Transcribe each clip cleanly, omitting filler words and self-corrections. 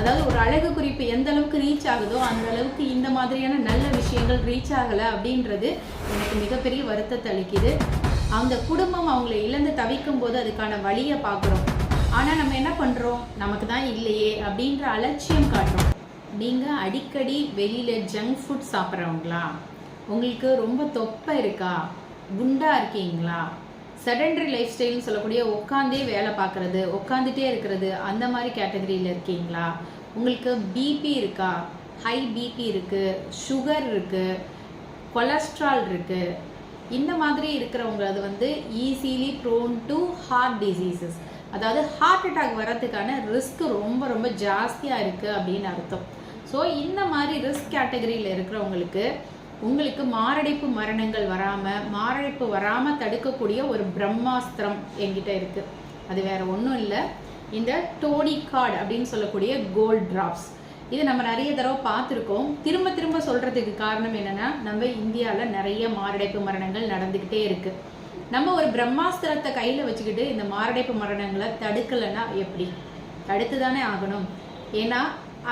அதாவது ஒரு அழகு குறிப்பு எந்த அளவுக்கு ரீச் ஆகுதோ அந்த அளவுக்கு இந்த மாதிரியான நல்ல விஷயங்கள் ரீச் ஆகலை அப்படின்றது எனக்கு மிகப்பெரிய வருத்தத்தை அளிக்குது. அந்த குடும்பம் அவங்களை இழந்து தவிக்கும் போது அதுக்கான வழியை பார்க்குறோம். ஆனால் நம்ம என்ன பண்ணுறோம், நமக்கு தான் இல்லையே அப்படின்ற அலட்சியம் காட்டுறோம். நீங்கள் அடிக்கடி வெளியில் ஜங்க் ஃபுட் சாப்பிட்றவங்களா? உங்களுக்கு ரொம்ப தொப்பை இருக்கா? குண்டா இருக்கீங்களா? செடன்டரி லைஃப் ஸ்டைல்னு சொல்லக்கூடிய உட்காந்தே வேலை பார்க்குறது, உட்காந்துட்டே இருக்கிறது, அந்த மாதிரி கேட்டகரியில் இருக்கீங்களா? உங்களுக்கு பிபி இருக்கா? ஹை பிபி இருக்குது, சுகர் இருக்குது, கொலஸ்ட்ரால் இருக்குது. இந்த மாதிரி இருக்கிறவங்க அது வந்து easily prone to heart diseases, அதாவது ஹார்ட் அட்டாக் வர்றதுக்கான ரிஸ்க் ரொம்ப ரொம்ப ஜாஸ்தியாக இருக்குது அப்படின்னு அர்த்தம். ஸோ இந்த மாதிரி ரிஸ்க் கேட்டகரியில் இருக்கிறவங்களுக்கு உங்களுக்கு மாரடைப்பு மரணங்கள் மாரடைப்பு வராமல் தடுக்கக்கூடிய ஒரு பிரம்மாஸ்திரம் என்கிட்ட இருக்குது. அது வேறு ஒன்றும் இல்லை, இந்த டோனிகார்ட் அப்படின்னு சொல்லக்கூடிய கோல்ட் ட்ராப்ஸ். இது நம்ம நிறைய தடவை பார்த்துருக்கோம். திரும்ப திரும்ப சொல்கிறதுக்கு காரணம் என்னென்னா, நம்ம இந்தியாவில் நிறைய மாரடைப்பு மரணங்கள் நடந்துக்கிட்டே இருக்குது. நம்ம ஒரு பிரம்மாஸ்திரத்தை கையில் வச்சுக்கிட்டு இந்த மாரடைப்பு மரணங்களை தடுக்கலைன்னா எப்படி? தடுத்து தானே ஆகணும். ஏன்னா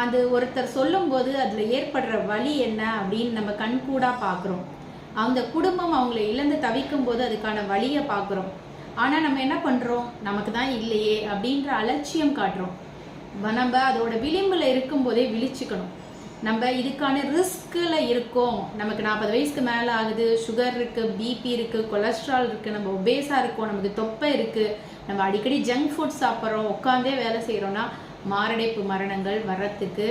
அது ஒருத்தர் சொல்லும்போது அதில் ஏற்படுற வலி என்ன அப்படின்னு நம்ம கண்கூடாக பார்க்குறோம். அந்த குடும்பம் அவங்களை இழந்து தவிக்கும் போது அதுக்கான வழியை பார்க்குறோம். ஆனால் நம்ம என்ன பண்ணுறோம், நமக்கு தான் இல்லையே அப்படின்ற அலட்சியம் காட்டுறோம். நம்ம அதோட விளிம்பில் இருக்கும்போதே விழிச்சுக்கணும். நம்ம இதுக்கான ரிஸ்கில் இருக்கோம். நமக்கு 40 வயசுக்கு மேலே ஆகுது, சுகர் இருக்குது, பிபி இருக்குது, கொலஸ்ட்ரால் இருக்குது, நம்ம ஒபேஸாக இருக்கோம், நமக்கு தொப்பை இருக்குது, நம்ம அடிக்கடி ஜங்க் ஃபுட் சாப்பிட்றோம், உட்காந்தே வேலை செய்கிறோன்னா மாரடைப்பு மரணங்கள் வர்றதுக்கு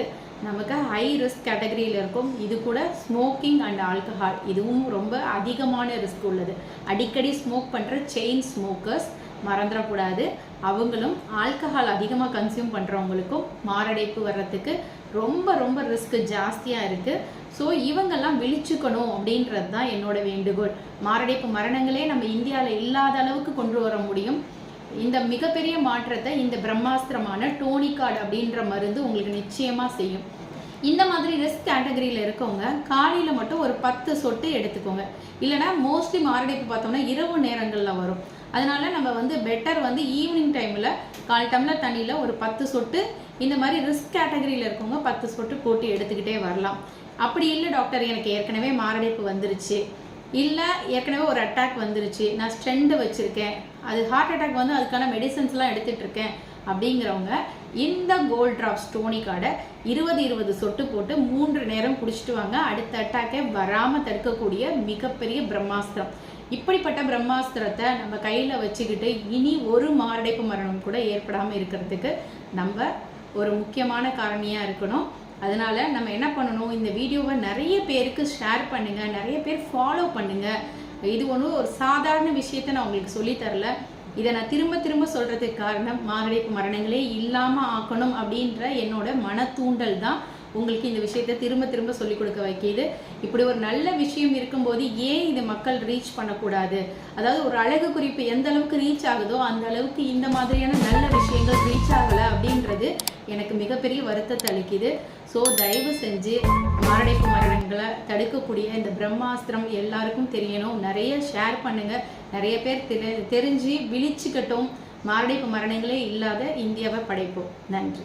நமக்கு ஹை ரிஸ்க் கேட்டகரியில் இருக்கும். இது கூட ஸ்மோக்கிங் அண்ட் ஆல்கஹால், இதுவும் ரொம்ப அதிகமான ரிஸ்க் உள்ளது. அடிக்கடி ஸ்மோக் பண்ணுற செயின் ஸ்மோக்கர்ஸ் மறந்துடக்கூடாது. அவங்களும் ஆல்கஹால் அதிகமாக கன்சியூம் பண்ணுறவங்களுக்கும் மாரடைப்பு வர்றதுக்கு ரொம்ப ரொம்ப ரிஸ்க் ஜாஸ்தியாக இருக்குது. ஸோ இவங்கெல்லாம் விழிச்சுக்கணும் அப்படின்றது தான் என்னோட வேண்டுகோள். மாரடைப்பு மரணங்களே நம்ம இந்தியாவில் இல்லாத அளவுக்கு கொண்டு வர முடியும். இந்த மிகப்பெரிய மாற்றத்தை இந்த பிரம்மாஸ்திரமான டோனிகார்ட் அப்படின்ற மருந்து உங்களுக்கு நிச்சயமாக செய்யும். இந்த மாதிரி ரிஸ்க் கேட்டகரியில் இருக்கவங்க காலையில் மட்டும் ஒரு 10 சொட்டு எடுத்துக்கோங்க. இல்லைனா மோஸ்ட்லி மாரடைப்பு பார்த்தோம்னா இரவு நேரங்களில் வரும். அதனால நம்ம வந்து பெட்டர் வந்து ஈவினிங் டைமில் 1/4 டம்ளர் தண்ணியில் ஒரு 10 சொட்டு இந்த மாதிரி ரிஸ்க் கேட்டகரியில் இருக்கவங்க 10 சொட்டு போட்டு எடுத்துக்கிட்டே வரலாம். அப்படி இல்லை டாக்டர், எனக்கு ஏற்கனவே மாரடைப்பு வந்துருச்சு, இல்லை ஏற்கனவே ஒரு அட்டாக் வந்துருச்சு, நான் ஸ்டெண்ட் வச்சுருக்கேன், அது ஹார்ட் அட்டாக் வந்து அதுக்கான மெடிசன்ஸ்லாம் எடுத்துகிட்ருக்கேன் அப்படிங்கிறவங்க இந்த கோல்ட் ட்ராப்ஸ் டோனிகார்டை 20 சொட்டு போட்டு 3 நேரம் குடிச்சிட்டு வாங்க. அடுத்த அட்டாக்கை வராமல் தடுக்கக்கூடிய மிகப்பெரிய பிரம்மாஸ்திரம். இப்படிப்பட்ட பிரம்மாஸ்திரத்தை நம்ம கையில் வச்சுக்கிட்டு இனி ஒரு மாரடைப்பு மரணம் கூட ஏற்படாமல் இருக்கிறதுக்கு நம்ம ஒரு முக்கியமான காரணியாக இருக்கணும். அதனால் நம்ம என்ன பண்ணணும், இந்த வீடியோவை நிறைய பேருக்கு ஷேர் பண்ணுங்கள், நிறைய பேர் ஃபாலோ பண்ணுங்கள். இது ஒன்றும் ஒரு சாதாரண விஷயத்தை நான் உங்களுக்கு சொல்லித்தரல. இதை நான் திரும்ப திரும்ப சொல்கிறதுக்கு காரணம் மாரடைப்பு மரணங்களே இல்லாமல் ஆக்கணும் அப்படின்ற என்னோட மன தூண்டல் தான் உங்களுக்கு இந்த விஷயத்தை திரும்ப திரும்ப சொல்லிக் கொடுக்க வைக்கிது. இப்படி ஒரு நல்ல விஷயம் இருக்கும்போது ஏன் இதை மக்கள் ரீச் பண்ணக்கூடாது? அதாவது ஒரு அழகு குறிப்பு எந்த அளவுக்கு ரீச் ஆகுதோ அந்த அளவுக்கு இந்த மாதிரியான நல்ல விஷயங்கள் ரீச் ஆகலை அப்படின்றது எனக்கு மிகப்பெரிய வருத்தத்தை அளிக்குது. ஸோ தயவு செஞ்சு மாரடைப்பு மரணங்களை தடுக்கக்கூடிய இந்த பிரம்மாஸ்திரம் எல்லாருக்கும் தெரியணும். நிறைய ஷேர் பண்ணுங்கள், நிறைய பேர் தெரிஞ்சு விழிச்சுக்கட்டும். மாரடைப்பு மரணங்களே இல்லாத இந்தியாவை படைப்போம். நன்றி.